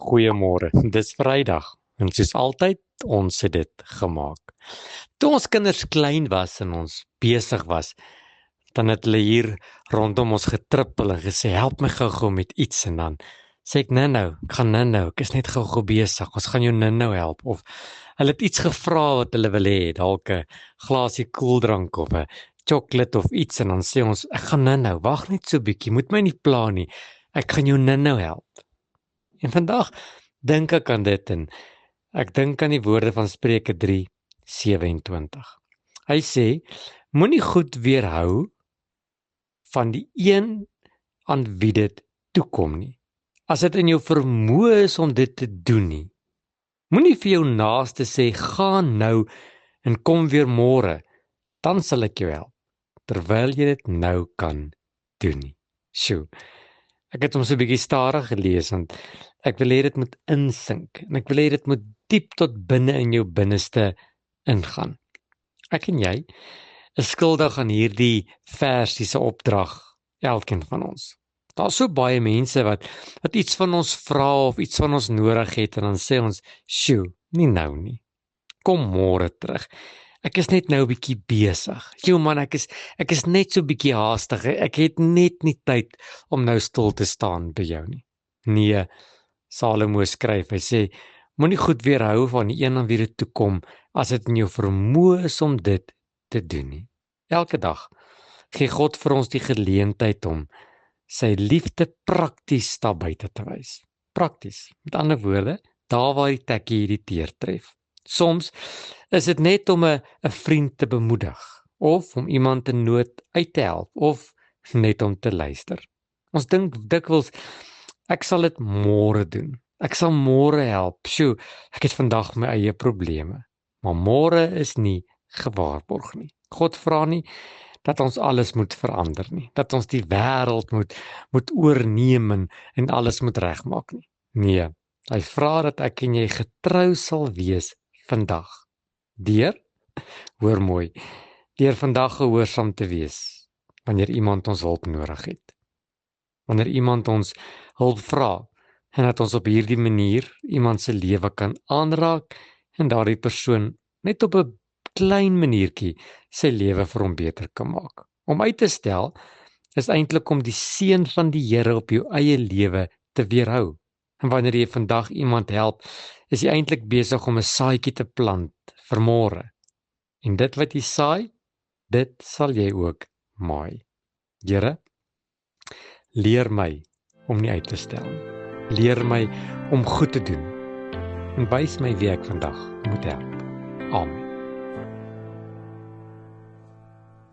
Goeiemôre, dis Vrydag en soos altyd, ons het dit gemaak. Toe ons kinders klein was en ons besig was, dan het hulle hier rondom ons getrippel en gesê, help my gou-gou met iets en dan sê ek nou, ek gaan nou, ek is net gou-gou besig, ons gaan jou nou help. Of hulle het iets gevra wat hulle wil hê, dalk 'n glasie koeldrank of 'n chocolate of iets en dan sê ons, ek gaan nou, wag net so 'n bietjie, moet my nie pla nie, ek gaan jou nou help. En vandag dink ek aan dit en ek dink aan die woorde van Spreuke 3:27. Hy sê, moenie goed weerhou van die een aan wie dit toekom nie. As dit in jou vermoë is om dit te doen nie. Moenie vir jou naaste sê, gaan nou en kom weer môre, dan sal ek jou help, terwyl jy dit nou kan doen nie. Sjoe. Ek het hom so 'n bietjie stadig gelees want ek wil hê dit moet insink en ek wil hê dit moet diep tot binne in jou binneste ingaan. Ek en jy is skuldig aan hierdie versiese opdrag, elkeen van ons. Daar's so baie mense wat iets van ons vra of iets van ons nodig het en dan sê ons, "Sjoe, nie nou nie. Kom môre terug. Ek is net nou 'n bietjie besig. Jou man, ek is net so 'n bietjie haastig. Ek het net nie tyd om nou stil te staan by jou nie." Nee, Salomo skryf, hy sê, moenie goed weerhou van die een aan wie dit toe kom as dit in jou vermoë is om dit te doen nie. Elke dag gee God vir ons die geleentheid om sy liefde prakties daar buite te wys. Prakties. Met ander woorde, daar waar die tekkie die teer tref. Soms is dit net om 'n vriend te bemoedig of om iemand in nood uit te help of net om te luister. Ons dink dikwels ek sal dit môre doen. Ek sal môre help. Sjoe, ek het vandag my eie probleme. Maar môre is nie gewaarborg nie. God vra nie dat ons alles moet verander nie, dat ons die wêreld moet oorneem en alles moet regmaak nie. Nee, hy vra dat ek en jy getrou sal wees vandag. Hoor mooi, deur vandag gehoorsaam te wees wanneer iemand ons hulp nodig het. Wanneer iemand ons hulp vra en dat ons op hierdie manier iemand se lewe kan aanraak en daardie persoon net op 'n klein maniertjie sy lewe vir hom beter kan maak. Om uit te stel is eintlik om die seën van die Here op jou eie lewe te weerhou. En wanneer jy vandag iemand help, is jy eintlik besig om 'n saadjie te plant vir môre. En dit wat jy saai, dit sal jy ook maai. Here, leer my om nie uit te stel nie. Leer my om goed te doen. En wys my wie ek vandag moet help. Amen.